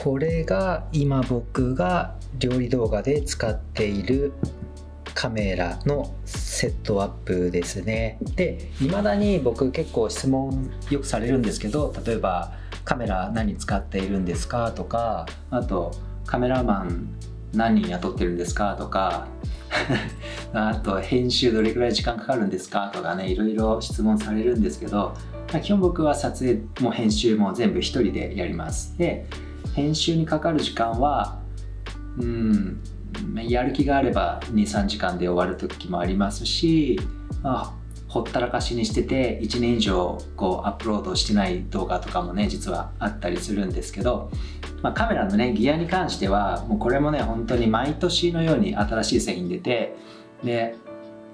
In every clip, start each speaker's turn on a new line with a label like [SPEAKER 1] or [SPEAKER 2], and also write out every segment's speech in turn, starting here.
[SPEAKER 1] これが今僕が料理動画で使っているカメラのセットアップですね。で、未だに僕結構質問よくされるんですけど、例えばカメラ何使っているんですかとか、あとカメラマン何人雇ってるんですかとかあと編集どれくらい時間かかるんですかとかね、いろいろ質問されるんですけど、基本僕は撮影も編集も全部一人でやります。で、編集にかかる時間はやる気があれば 2,3 時間で終わる時もありますし、ほったらかしにしてて1年以上アップロードしてない動画とかもね実はあったりするんですけど、カメラのねギアに関してはもうこれもね本当に毎年のように新しい製品出て、で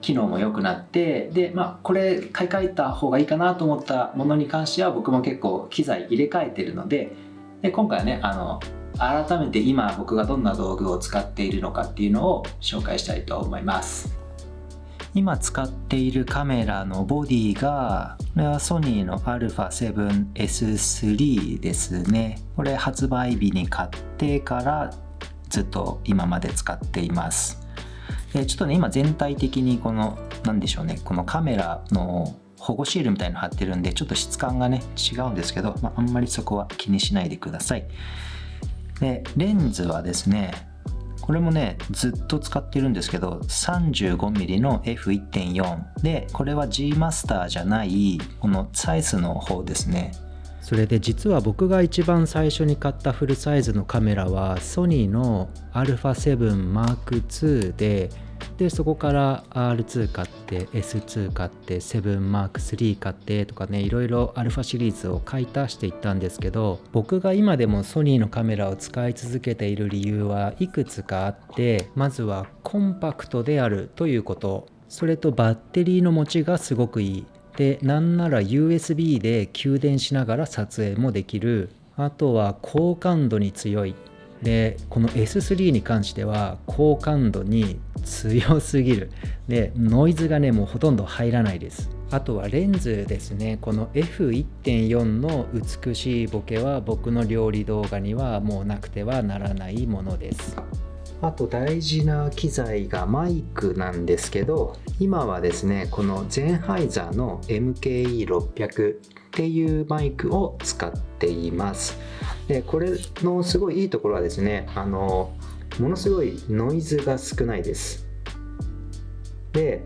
[SPEAKER 1] 機能も良くなって、でこれ買い替えた方がいいかなと思ったものに関しては僕も結構機材入れ替えてるので、今回はね改めて今僕がどんな道具を使っているのかっていうのを紹介したいと思います。今使っているカメラのボディが、これはソニーの α7S3 ですね。これ発売日に買ってからずっと今まで使っています。ちょっとね今全体的にこのなんでしょうね、このカメラの保護シールみたいなの貼ってるんでちょっと質感がね違うんですけど、あんまりそこは気にしないでください。でレンズはですね、これもねずっと使ってるんですけど 35mm の F1.4 で、これは G マスターじゃないこのサイズの方ですね。
[SPEAKER 2] それで実は僕が一番最初に買ったフルサイズのカメラはソニーの α7M2 でそこから R2 買って S2 買って7M3 買ってとかね、いろいろ α シリーズを買い足していったんですけど、僕が今でもソニーのカメラを使い続けている理由はいくつかあって、まずはコンパクトであるということ、それとバッテリーの持ちがすごくいいで、なんなら USB で給電しながら撮影もできる、あとは高感度に強いで、この S3 に関しては高感度に強すぎるで、ノイズがねもうほとんど入らないです。あとはレンズですね。この F1.4 の美しいボケは僕の料理動画にはもうなくてはならないものです。
[SPEAKER 1] あと大事な機材がマイクなんですけど、今はですねこのゼンハイザーの MKE600 っていうマイクを使っています。でこれのすごいいいところはですね、ものすごいノイズが少ないです。で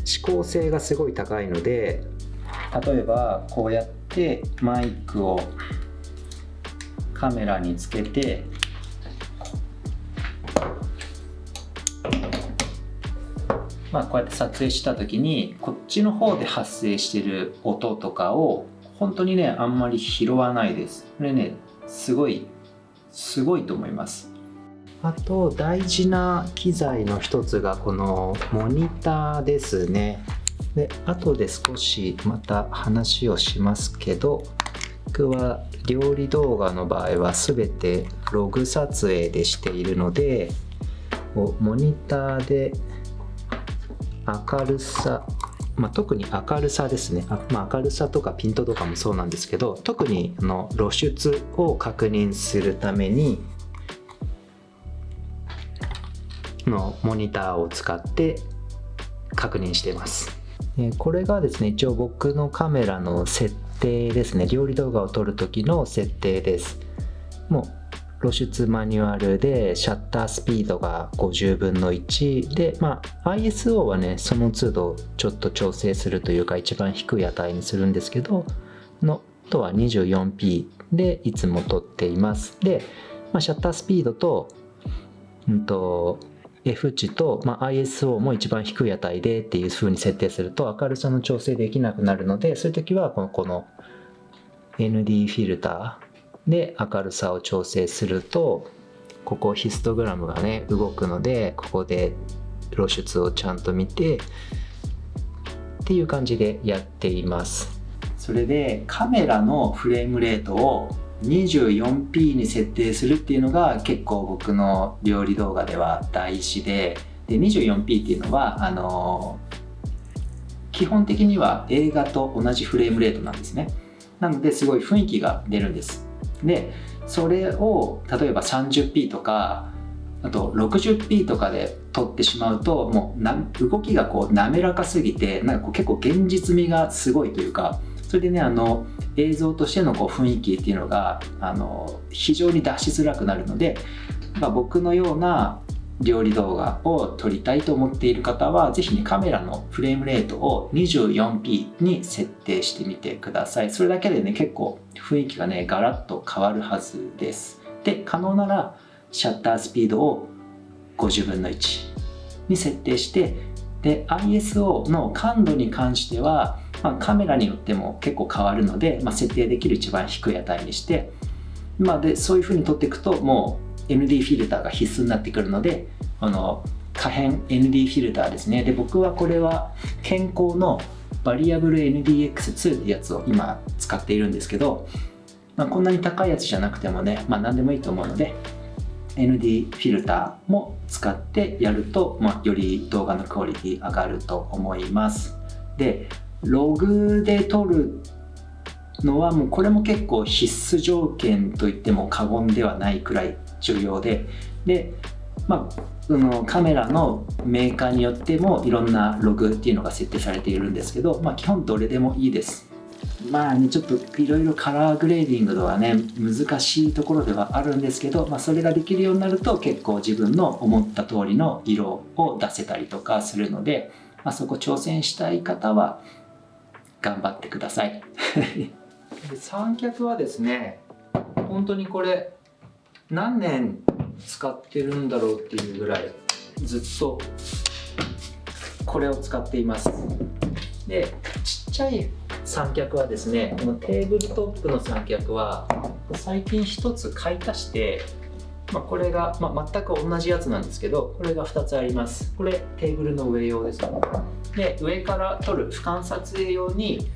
[SPEAKER 1] 指向性がすごい高いので、例えばこうやってマイクをカメラにつけてこうやって撮影した時にこっちの方で発生している音とかを本当にねあんまり拾わないです。これねすごいと思います。あと大事な機材の一つがこのモニターですね。で後で少しまた話をしますけど、僕は料理動画の場合は全てログ撮影でしているので、モニターで明るさ、特に明るさですね、明るさとかピントとかもそうなんですけど、特に露出を確認するためにのモニターを使って確認しています。これがですね一応僕のカメラの設定ですね。料理動画を撮る時の設定です。もう露出マニュアルでシャッタースピードが50分の1で、ISO はねその都度ちょっと調整するというか一番低い値にするんですけど、あとは 24p でいつも撮っています。で、シャッタースピードとF 値と、ISO も一番低い値でっていう風に設定すると明るさの調整できなくなるので、そういう時はこの ND フィルターで明るさを調整すると、ここヒストグラムがね動くので、ここで露出をちゃんと見てっていう感じでやっています。それでカメラのフレームレートを 24p に設定するっていうのが結構僕の料理動画では大事で、24p っていうのは基本的には映画と同じフレームレートなんですね。なのですごい雰囲気が出るんです。でそれを例えば 30p とかあと 60p とかで撮ってしまうともう動きがこう滑らかすぎてなんかこう結構現実味がすごいというか、それでね映像としてのこう雰囲気っていうのが非常に出しづらくなるので、僕のような料理動画を撮りたいと思っている方はぜひねカメラのフレームレートを 24p に設定してみてください。それだけでね結構雰囲気がねガラッと変わるはずです。で可能ならシャッタースピードを50分の1に設定して、で ISO の感度に関しては、カメラによっても結構変わるので、設定できる一番低い値にして、でそういう風に撮っていくともう ND フィルターが必須になってくるので、可変 ND フィルターですね。で僕はこれは健康のバリアブル NDX2 ってやつを今使っているんですけど、こんなに高いやつじゃなくてもね、何でもいいと思うので ND フィルターも使ってやると、より動画のクオリティ上がると思います。でログで撮るのはもうこれも結構必須条件といっても過言ではないくらい重要で、カメラのメーカーによってもいろんなログっていうのが設定されているんですけど、基本どれでもいいです。ちょっといろいろカラーグレーディングとはね難しいところではあるんですけど、それができるようになると結構自分の思った通りの色を出せたりとかするので、そこ挑戦したい方は頑張ってください。で三脚はですね本当にこれ何年使ってるんだろうっていうぐらいずっとこれを使っています。でちっちゃい三脚はですね、このテーブルトップの三脚は最近一つ買い足して、これが、全く同じやつなんですけど、これが2つあります。これテーブルの上用です。で上から撮る俯瞰撮影用に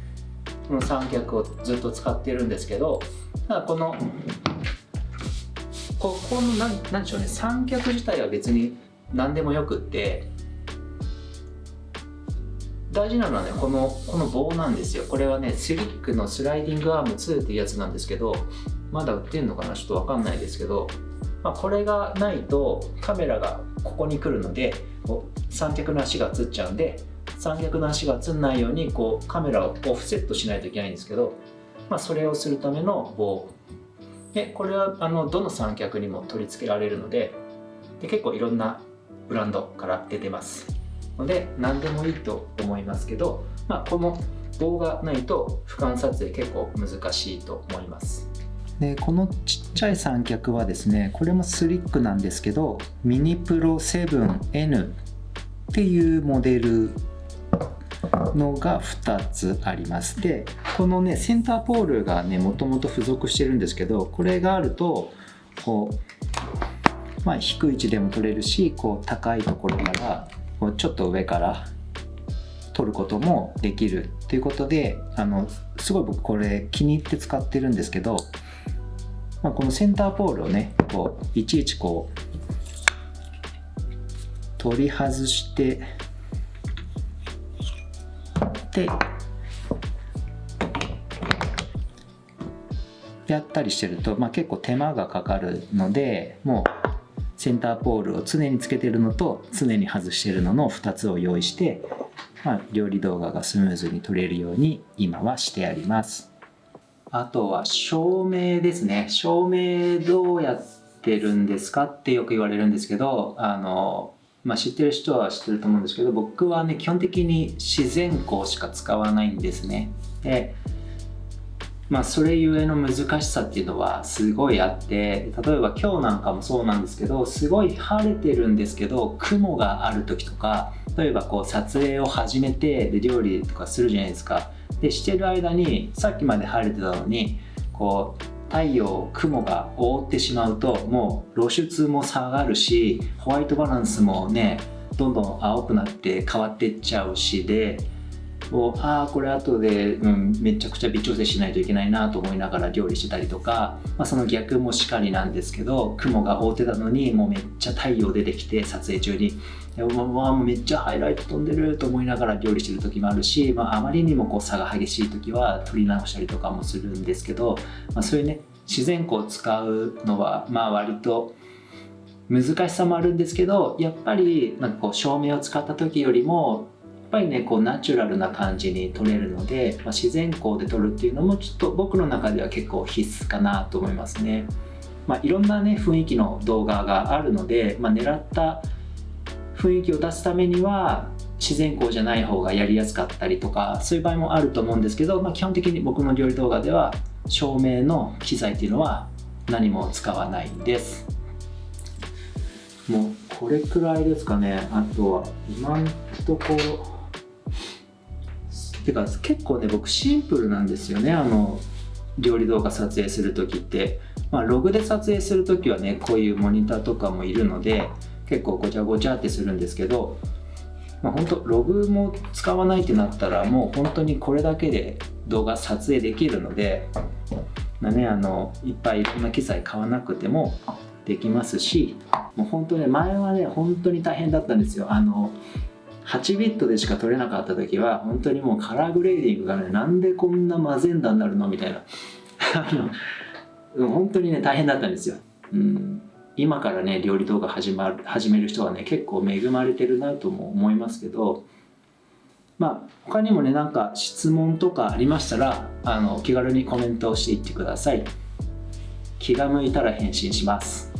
[SPEAKER 1] この三脚をずっと使ってるんですけど、ただこの何でしょうね、三脚自体は別に何でもよくって、大事なのはねこの棒なんですよ。これはねスリックのスライディングアーム2っていうやつなんですけど、まだ売ってんのかなちょっと分かんないですけど、これがないとカメラがここに来るので三脚の足がつっちゃうんで、三脚の足がつんないようにカメラをオフセットしないといけないんですけど、それをするための棒で、これはどの三脚にも取り付けられるので、結構いろんなブランドから出てますので何でもいいと思いますけど、この棒がないと俯瞰撮影結構難しいと思います。でこのちっちゃい三脚はですね、これもスリックなんですけどミニプロ 7N っていうモデルのが2つあります。でこのねセンターポールがねもともと付属してるんですけど、これがあると低い位置でも撮れるし、高いところからちょっと上から撮ることもできるということで、すごい僕これ気に入って使ってるんですけど、このセンターポールをねいちいち取り外してでやったりしてると、結構手間がかかるので、もうセンターポールを常につけてるのと常に外してるのの2つを用意して、料理動画がスムーズに撮れるように今はしてあります。あとは照明ですね。照明どうやってるんですかってよく言われるんですけど、知ってる人は知ってると思うんですけど、僕はね基本的に自然光しか使わないんですね。でそれゆえの難しさっていうのはすごいあって、例えば今日なんかもそうなんですけど、すごい晴れてるんですけど雲がある時とか、例えば撮影を始めてで料理とかするじゃないですか。でしてる間にさっきまで晴れてたのに太陽雲が覆ってしまうと、もう露出も下がるしホワイトバランスもねどんどん青くなって変わっていっちゃうしで、これ後で、めちゃくちゃ微調整しないといけないなと思いながら料理してたりとか、その逆もしかりなんですけど、雲が覆ってたのにもうめっちゃ太陽出てきて撮影中にもうめっちゃハイライト飛んでると思いながら料理してる時もあるし、あまりにも差が激しい時は撮り直したりとかもするんですけど、そういうね自然光を使うのはまあ割と難しさもあるんですけど、やっぱりなんかこう照明を使った時よりもやっぱりねこうナチュラルな感じに撮れるので、自然光で撮るっていうのもちょっと僕の中では結構必須かなと思いますね。いろんなね雰囲気の動画があるので、狙った雰囲気を出すためには自然光じゃない方がやりやすかったりとか、そういう場合もあると思うんですけど、基本的に僕の料理動画では照明の機材っていうのは何も使わないんです。もうこれくらいですかね。あとは今のところてか結構ね僕シンプルなんですよね。料理動画撮影する時って、ログで撮影する時はねこういうモニターとかもいるので結構ごちゃごちゃってするんですけど、本当ログも使わないってなったらもう本当にこれだけで動画撮影できるので、いっぱいいろんな機材買わなくてもできますし、もう本当ね前はね本当に大変だったんですよ。8ビットでしか撮れなかった時は本当にもうカラーグレーディングがねなんでこんなマゼンダになるのみたいな本当にね大変だったんですよ。今からね料理動画始める人はね結構恵まれてるなとも思いますけど、他にもねなんか質問とかありましたら気軽にコメントをしていってください。気が向いたら返信します。